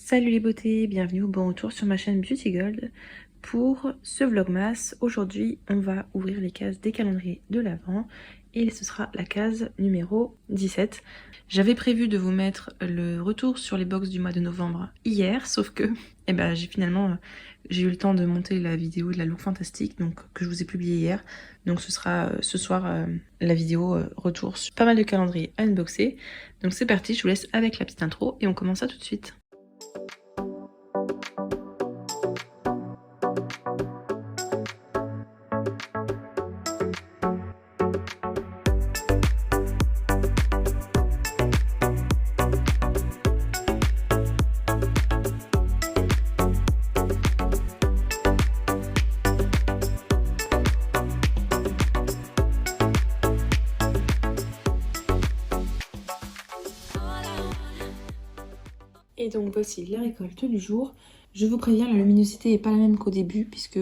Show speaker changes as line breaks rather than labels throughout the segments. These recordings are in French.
Salut les beautés, bienvenue au bon retour sur ma chaîne Beauty Gold. Pour ce vlogmas, aujourd'hui on va ouvrir les cases des calendriers de l'Avent et ce sera la case numéro 17. J'avais prévu de vous mettre le retour sur les box du mois de novembre hier, sauf que j'ai eu le temps de monter la vidéo de la look fantastique donc que je vous ai publié hier. Donc ce sera ce soir la vidéo retour sur pas mal de calendriers à unboxer. Donc c'est parti, je vous laisse avec la petite intro et on commence ça tout de suite. Et donc voici la récolte du jour. Je vous préviens, la luminosité n'est pas la même qu'au début puisque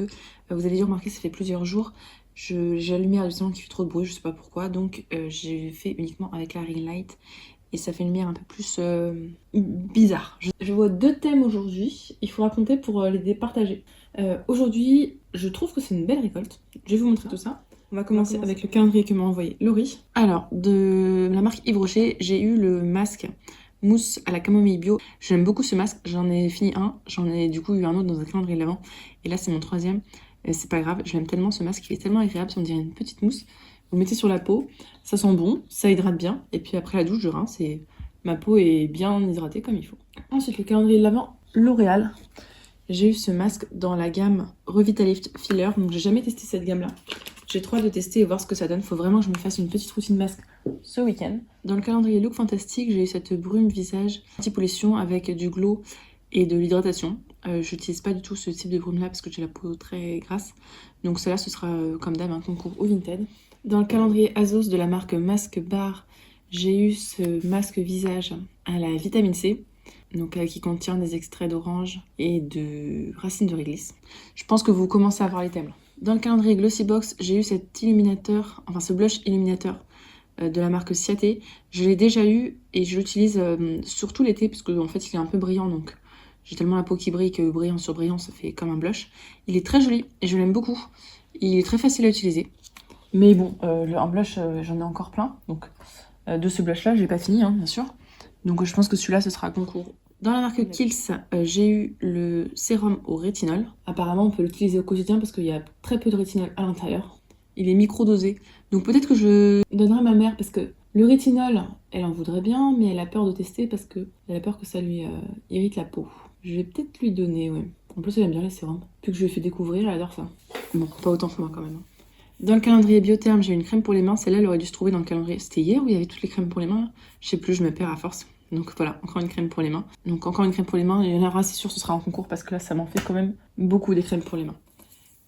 vous avez dû remarquer ça fait plusieurs jours. J'ai la lumière justement qui fait trop de bruit, je sais pas pourquoi. Donc j'ai fait uniquement avec la ring light et ça fait une lumière un peu plus bizarre. Je vois deux thèmes aujourd'hui, il faudra compter pour les départager. Aujourd'hui, je trouve que c'est une belle récolte. Je vais vous montrer tout ça. On va commencer avec le calendrier que m'a envoyé Laurie. Alors, de la marque Yves Rocher, j'ai eu le masque mousse à la camomille bio. J'aime beaucoup ce masque, j'en ai fini un, j'en ai du coup eu un autre dans un calendrier de l'Avent et là c'est mon troisième. C'est pas grave, je l'aime tellement ce masque, il est tellement agréable, on dirait une petite mousse. Vous le mettez sur la peau, ça sent bon, ça hydrate bien et puis après la douche je rince et ma peau est bien hydratée comme il faut. Ensuite le calendrier de l'Avent L'Oréal. J'ai eu ce masque dans la gamme Revitalift Filler, donc j'ai jamais testé cette gamme là. J'ai trop hâte de tester et voir ce que ça donne. Faut vraiment que je me fasse une petite routine masque ce week-end. Dans le calendrier Look Fantastique, j'ai eu cette brume visage anti-pollution avec du glow et de l'hydratation. J'utilise pas du tout ce type de brume là parce que j'ai la peau très grasse. Donc celle-là, ce sera comme d'hab un concours au Vinted. Dans le calendrier Azos de la marque Masque Bar, j'ai eu ce masque visage à la vitamine C. Donc qui contient des extraits d'orange et de racines de réglisse. Je pense que vous commencez à voir les thèmes. Dans le calendrier Glossybox, j'ai eu cet illuminateur, enfin ce blush illuminateur de la marque Ciaté. Je l'ai déjà eu et je l'utilise surtout l'été parce qu'en fait il est un peu brillant, donc j'ai tellement la peau qui brille que brillant sur brillant ça fait comme un blush. Il est très joli et je l'aime beaucoup. Il est très facile à utiliser. Mais bon, un blush j'en ai encore plein, donc de ce blush là j'ai pas fini hein, bien sûr. Donc je pense que celui-là ce sera concours. Dans la marque Kiehl's, j'ai eu le sérum au rétinol. Apparemment, on peut l'utiliser au quotidien parce qu'il y a très peu de rétinol à l'intérieur. Il est micro-dosé. Donc peut-être que je donnerai à ma mère parce que le rétinol, elle en voudrait bien, mais elle a peur de tester parce qu'elle a peur que ça lui irrite la peau. Je vais peut-être lui donner, ouais. En plus, elle aime bien les sérums. Depuis que je lui ai fait découvrir, elle adore ça. Bon, pas autant que moi quand même. Dans le calendrier Biotherm, j'ai une crème pour les mains. Celle-là, elle aurait dû se trouver dans le calendrier. C'était hier où il y avait toutes les crèmes pour les mains. Je sais plus, je me perds à force. Donc voilà, encore une crème pour les mains. Donc encore une crème pour les mains. Il y en aura, c'est sûr, ce sera en concours parce que là, ça m'en fait quand même beaucoup des crèmes pour les mains.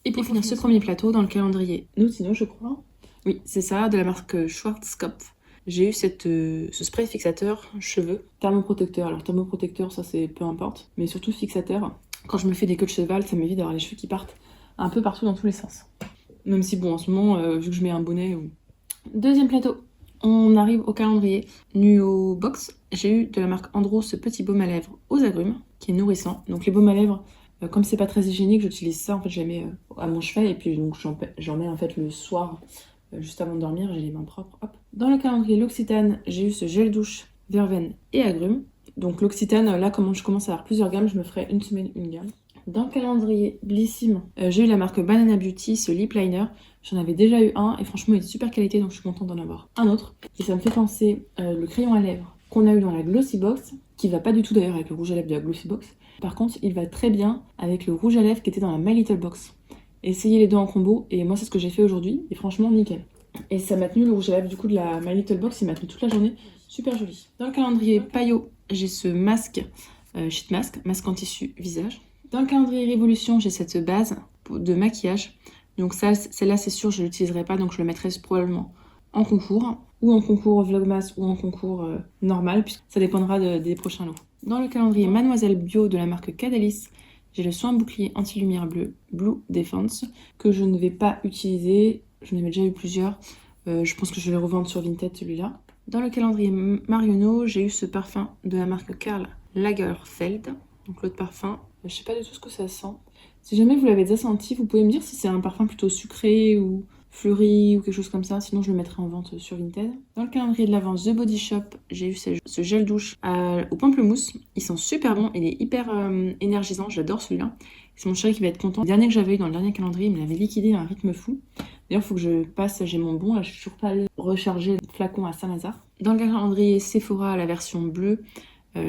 Et pour finir ce premier plateau, dans le calendrier Notino, je crois. Oui, c'est ça, de la marque Schwarzkopf. J'ai eu ce spray fixateur cheveux, thermoprotecteur. Alors thermoprotecteur, ça c'est peu importe, mais surtout fixateur. Quand je me fais des queues de cheval, ça m'évite d'avoir les cheveux qui partent un peu partout dans tous les sens. Même si bon, en ce moment, vu que je mets un bonnet ou... Deuxième plateau. On arrive au calendrier Nuo Box. J'ai eu de la marque Andro ce petit baume à lèvres aux agrumes qui est nourrissant. Donc les baumes à lèvres, comme c'est pas très hygiénique, j'utilise ça. En fait, je les mets à mon chevet et puis donc j'en mets en fait le soir juste avant de dormir. J'ai les mains propres. Hop. Dans le calendrier L'Occitane, j'ai eu ce gel douche verveine et agrumes. Donc l'Occitane, là, comme je commence à avoir plusieurs gammes, je me ferai une semaine une gamme. Dans le calendrier Blissim, j'ai eu la marque Banana Beauty, ce lip liner. J'en avais déjà eu un et franchement il est de super qualité donc je suis contente d'en avoir un autre. Et ça me fait penser le crayon à lèvres qu'on a eu dans la Glossybox, qui va pas du tout d'ailleurs avec le rouge à lèvres de la Glossybox. Par contre il va très bien avec le rouge à lèvres qui était dans la My Little Box. Essayez les deux en combo et moi c'est ce que j'ai fait aujourd'hui et franchement nickel. Et ça m'a tenu le rouge à lèvres du coup de la My Little Box, il m'a tenu toute la journée, super joli. Dans le calendrier Payot, j'ai ce masque, sheet mask, masque en tissu visage. Dans le calendrier Révolution, j'ai cette base de maquillage. Donc celle-là, c'est sûr, je ne l'utiliserai pas, donc je le mettrai probablement en concours, ou en concours Vlogmas, ou en concours normal, puisque ça dépendra des prochains lots. Dans le calendrier Mademoiselle Bio de la marque Cadalis, j'ai le soin bouclier anti-lumière bleue, Blue Defense, que je ne vais pas utiliser. J'en avais déjà eu plusieurs. Je pense que je vais le revendre sur Vinted, celui-là. Dans le calendrier Marionneau, j'ai eu ce parfum de la marque Karl Lagerfeld. Donc l'autre parfum, je sais pas du tout ce que ça sent. Si jamais vous l'avez déjà senti, vous pouvez me dire si c'est un parfum plutôt sucré ou fleuri ou quelque chose comme ça. Sinon, je le mettrai en vente sur Vinted. Dans le calendrier de l'Avent The Body Shop, j'ai eu ce gel douche au pamplemousse. Il sent super bon, il est hyper énergisant, j'adore celui-là. C'est mon chéri qui va être content. Le dernier que j'avais eu dans le dernier calendrier, il me l'avait liquidé à un rythme fou. D'ailleurs, il faut que je passe, j'ai mon bon, là je suis toujours pas allée recharger le flacon à Saint-Lazare. Dans le calendrier Sephora, la version bleue,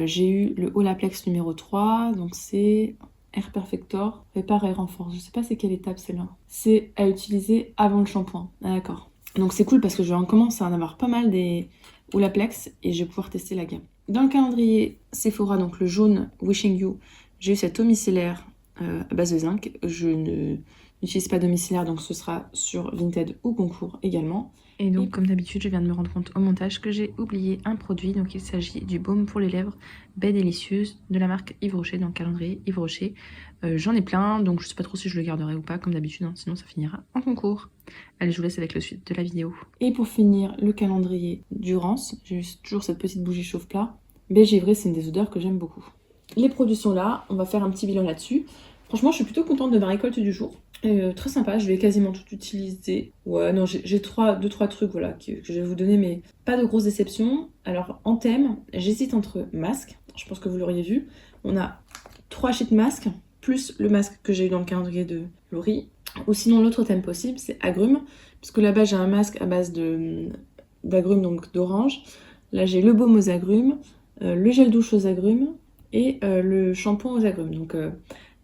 j'ai eu le Olaplex numéro 3, donc c'est Air Perfector, répare et renforce. Je sais pas c'est quelle étape c'est là. C'est à utiliser avant le shampoing. Ah, d'accord. Donc c'est cool parce que je commence à en avoir pas mal des Olaplex et je vais pouvoir tester la gamme. Dans le calendrier Sephora, donc le jaune Wishing You, j'ai eu cette eau micellaire à base de zinc. Je n'utilise pas de micellaire, donc ce sera sur Vinted ou concours également. Et donc, comme d'habitude, je viens de me rendre compte au montage que j'ai oublié un produit. Donc, il s'agit du baume pour les lèvres Baie Délicieuse de la marque Yves Rocher, dans le calendrier Yves Rocher. J'en ai plein, donc je sais pas trop si je le garderai ou pas, comme d'habitude, hein, sinon ça finira en concours. Allez, je vous laisse avec le suite de la vidéo. Et pour finir, le calendrier Durance. J'ai toujours cette petite bougie chauffe-plat. Beige et vrai, c'est une des odeurs que j'aime beaucoup. Les produits sont là, on va faire un petit bilan là-dessus. Franchement, je suis plutôt contente de ma récolte du jour. Très sympa, je vais quasiment tout utiliser. Ouais, non, j'ai deux, trois trucs voilà, que je vais vous donner, mais pas de grosses déceptions. Alors, en thème, j'hésite entre masques. Je pense que vous l'auriez vu. On a 3 sheet masques, plus le masque que j'ai eu dans le calendrier de Laurie. Ou sinon, l'autre thème possible, c'est agrumes. Puisque là-bas, j'ai un masque à base d'agrumes, donc d'orange. Là, j'ai le baume aux agrumes, le gel douche aux agrumes et le shampoing aux agrumes. Donc,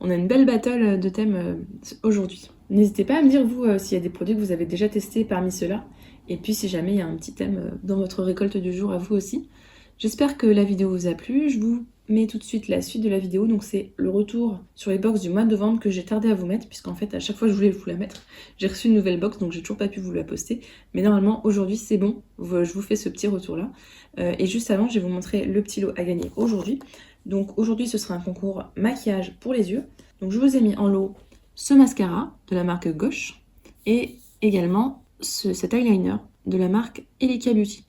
on a une belle battle de thèmes aujourd'hui. N'hésitez pas à me dire, vous, s'il y a des produits que vous avez déjà testés parmi ceux-là. Et puis, si jamais il y a un petit thème dans votre récolte du jour à vous aussi. J'espère que la vidéo vous a plu. Je vous mets tout de suite la suite de la vidéo. Donc, c'est le retour sur les box du mois de novembre que j'ai tardé à vous mettre. Puisqu'en fait, à chaque fois, je voulais vous la mettre. J'ai reçu une nouvelle box, donc j'ai toujours pas pu vous la poster. Mais normalement, aujourd'hui, c'est bon. Je vous fais ce petit retour-là. Et juste avant, je vais vous montrer le petit lot à gagner aujourd'hui. Donc aujourd'hui, ce sera un concours maquillage pour les yeux. Donc je vous ai mis en lot ce mascara de la marque Gauche et également cet eyeliner de la marque Elika Beauty.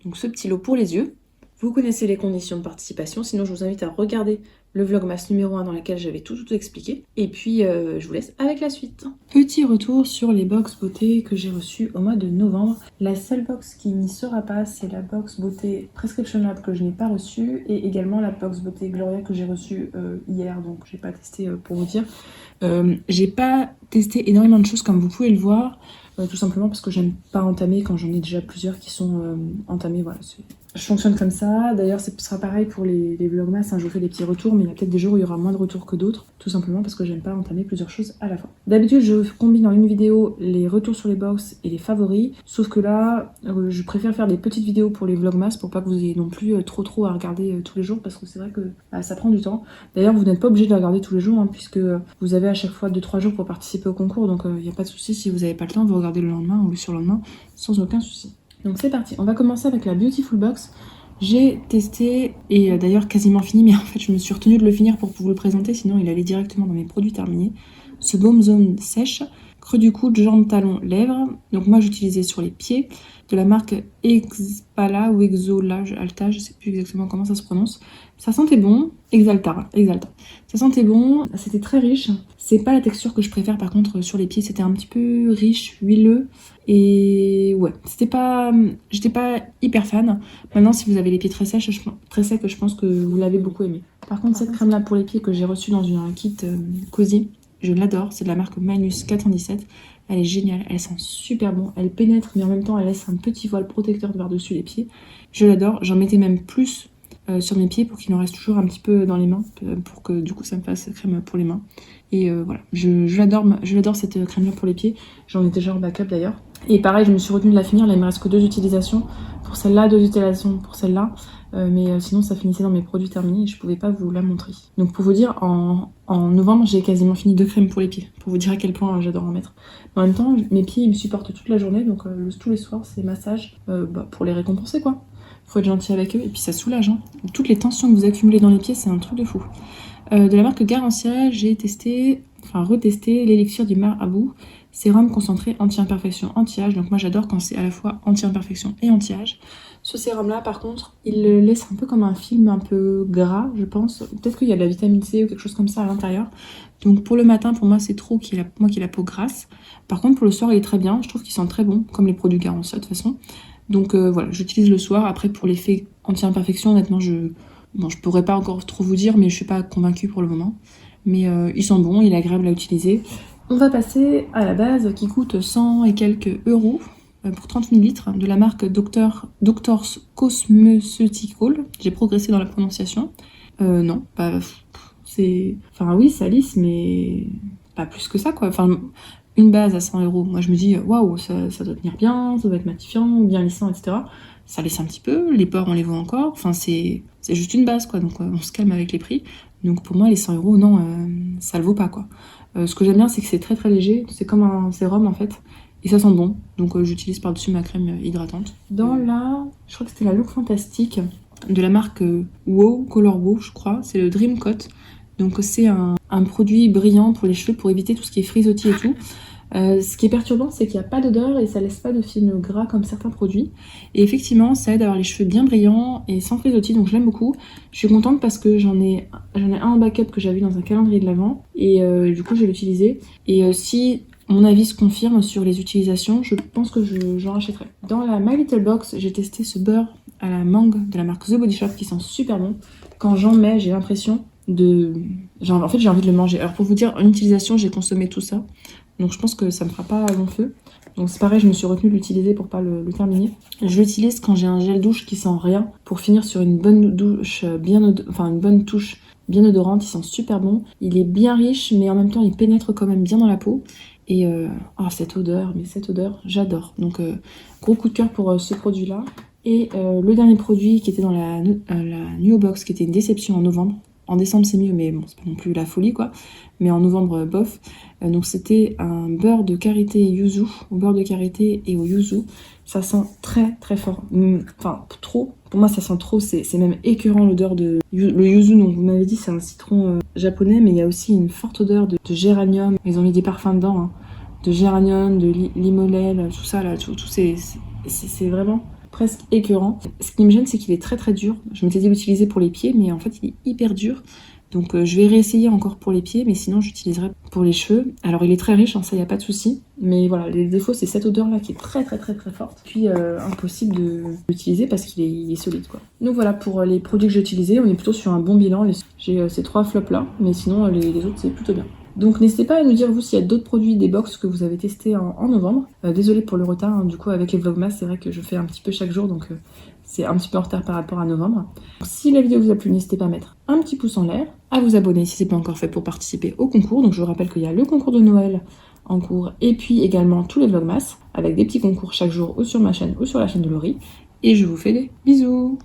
Donc ce petit lot pour les yeux. Vous connaissez les conditions de participation, sinon je vous invite à regarder le vlogmas numéro 1 dans lequel j'avais tout expliqué. Et puis je vous laisse avec la suite. Petit retour sur les box beauté que j'ai reçues au mois de novembre. La seule box qui n'y sera pas, c'est la box beauté Prescription Lab que je n'ai pas reçue. Et également la box beauté Gloria que j'ai reçue hier, donc j'ai pas testé pour vous dire. J'ai pas testé énormément de choses comme vous pouvez le voir. Tout simplement parce que j'aime pas entamer quand j'en ai déjà plusieurs qui sont entamés. Voilà, je fonctionne comme ça. D'ailleurs, ce sera pareil pour les vlogmas. Hein, je vous fais des petits retours, mais il y a peut-être des jours où il y aura moins de retours que d'autres. Tout simplement parce que j'aime pas entamer plusieurs choses à la fois. D'habitude, je combine en une vidéo les retours sur les box et les favoris. Sauf que là, je préfère faire des petites vidéos pour les vlogmas pour pas que vous ayez non plus trop à regarder tous les jours. Parce que c'est vrai que ça prend du temps. D'ailleurs, vous n'êtes pas obligé de les regarder tous les jours, hein, puisque vous avez à chaque fois 2-3 jours pour participer au concours. Donc, il n'y a pas de souci si vous n'avez pas le temps, vous regardez le lendemain ou le surlendemain sans aucun souci. Donc c'est parti, on va commencer avec la Beautiful Box. J'ai testé et d'ailleurs quasiment fini, mais en fait je me suis retenue de le finir pour vous le présenter, sinon il allait directement dans mes produits terminés. Ce Baume Zone Sèche, creux du coude, jambes, talons, lèvres. Donc moi j'utilisais sur les pieds, de la marque Expala ou Exola, Alta, je sais plus exactement comment ça se prononce. Ça sentait bon, Exalta. Ça sentait bon, c'était très riche. C'est pas la texture que je préfère par contre sur les pieds, c'était un petit peu riche, huileux. Et ouais, j'étais pas hyper fan. Maintenant, si vous avez les pieds très secs, je pense que vous l'avez beaucoup aimé. Par contre, cette crème là pour les pieds que j'ai reçue dans un kit Cozy, je l'adore. C'est de la marque Minus 417. Elle est géniale, elle sent super bon. Elle pénètre, mais en même temps, elle laisse un petit voile protecteur par-dessus les pieds. Je l'adore. J'en mettais même plus sur mes pieds pour qu'il en reste toujours un petit peu dans les mains, pour que du coup ça me fasse crème pour les mains. Et voilà, je l'adore cette crème là pour les pieds. J'en ai déjà en backup d'ailleurs. Et pareil, je me suis retenue de la finir. Là, il me reste que 2 utilisations pour celle-là, 2 utilisations pour celle-là. Mais sinon, ça finissait dans mes produits terminés et je pouvais pas vous la montrer. Donc pour vous dire, en novembre, j'ai quasiment fini 2 crèmes pour les pieds. Pour vous dire à quel point j'adore en mettre. Mais en même temps, mes pieds, ils me supportent toute la journée. Donc tous les soirs, c'est massage pour les récompenser, quoi. Faut être gentil avec eux. Et puis ça soulage. Hein. Toutes les tensions que vous accumulez dans les pieds, c'est un truc de fou. De la marque Garancia, j'ai retesté l'élixir du marabout. sérum concentré anti-imperfection, anti-âge. Donc moi j'adore quand c'est à la fois anti-imperfection et anti-âge. Ce sérum là par contre, il le laisse un peu comme un film un peu gras, je pense. Peut-être qu'il y a de la vitamine C ou quelque chose comme ça à l'intérieur. Donc pour le matin, pour moi c'est trop moi qui ai la peau grasse. Par contre pour le soir il est très bien, je trouve qu'il sent très bon, comme les produits Garancia de toute façon. Donc voilà, j'utilise le soir. Après pour l'effet anti-imperfection, honnêtement je pourrais pas encore trop vous dire, mais je suis pas convaincue pour le moment. Mais il sent bon, il est agréable à utiliser. On va passer à la base qui coûte 100 et quelques euros pour 30 ml de la marque Doctor's Cosmeceutical. J'ai progressé dans la prononciation. Non, pas... c'est... Enfin oui, ça lisse, mais pas plus que ça, quoi. Enfin, une base à 100 euros. Moi, je me dis, waouh, ça doit tenir bien, ça doit être matifiant, bien lissant, etc. Ça laisse un petit peu, les pores, on les voit encore. Enfin, c'est juste une base, quoi. Donc, on se calme avec les prix. Donc, pour moi, les 100 euros, non, ça le vaut pas, quoi. Ce que j'aime bien, c'est que c'est très, très léger. C'est comme un sérum, en fait. Et ça sent bon. Donc, j'utilise par-dessus ma crème hydratante. Dans la... Je crois que c'était la Look Fantastique de la marque Wow, Color Wow, je crois. C'est le Dream Coat. Donc, c'est un produit brillant pour les cheveux, pour éviter tout ce qui est frisottis et tout. Ce qui est perturbant, c'est qu'il n'y a pas d'odeur et ça laisse pas de film gras comme certains produits. Et effectivement, ça aide à avoir les cheveux bien brillants et sans frisottis, donc je l'aime beaucoup. Je suis contente parce que j'en ai un en backup que j'avais dans un calendrier de l'Avent et du coup je vais l'utiliser. Et si mon avis se confirme sur les utilisations, je pense que j'en rachèterai. Dans la My Little Box, j'ai testé ce beurre à la mangue de la marque The Body Shop qui sent super bon. Quand j'en mets, j'ai l'impression en fait j'ai envie de le manger. Alors pour vous dire, en utilisation, j'ai consommé tout ça. Donc je pense que ça me fera pas long feu. Donc c'est pareil, je me suis retenue de l'utiliser pour pas le terminer. Je l'utilise quand j'ai un gel douche qui sent rien, pour finir sur une bonne douche une bonne touche bien odorante. Il sent super bon. Il est bien riche, mais en même temps il pénètre quand même bien dans la peau. Et cette odeur, j'adore. Donc gros coup de cœur pour ce produit-là. Et le dernier produit qui était dans la New Box, qui était une déception en novembre. En décembre c'est mieux, mais bon, c'est pas non plus la folie quoi. Mais en novembre, bof. Donc c'était un beurre de karité yuzu, au beurre de karité et au yuzu. Ça sent très très fort. Enfin, trop. Pour moi ça sent trop, c'est même écœurant l'odeur de... Le yuzu, donc vous m'avez dit c'est un citron japonais, mais il y a aussi une forte odeur de géranium. Ils ont mis des parfums dedans, hein. De géranium, de limonelle, tout ça là, tout c'est vraiment... presque écœurant. Ce qui me gêne, c'est qu'il est très très dur. Je m'étais dit l'utiliser pour les pieds, mais en fait il est hyper dur. Donc je vais réessayer encore pour les pieds, mais sinon j'utiliserai pour les cheveux. Alors il est très riche, hein, ça y a pas de souci. Mais voilà, les défauts c'est cette odeur là qui est très très très très forte. Puis impossible de l'utiliser parce qu'il est solide quoi. Donc voilà pour les produits que j'ai utilisés, on est plutôt sur un bon bilan. J'ai ces 3 flops là, mais sinon les autres c'est plutôt bien. Donc n'hésitez pas à nous dire vous s'il y a d'autres produits des box que vous avez testés en novembre. Désolée pour le retard, hein, du coup avec les vlogmas c'est vrai que je fais un petit peu chaque jour, donc c'est un petit peu en retard par rapport à novembre. Si la vidéo vous a plu, n'hésitez pas à mettre un petit pouce en l'air, à vous abonner si ce n'est pas encore fait pour participer au concours. Donc je vous rappelle qu'il y a le concours de Noël en cours et puis également tous les vlogmas avec des petits concours chaque jour ou sur ma chaîne ou sur la chaîne de Laurie. Et je vous fais des bisous.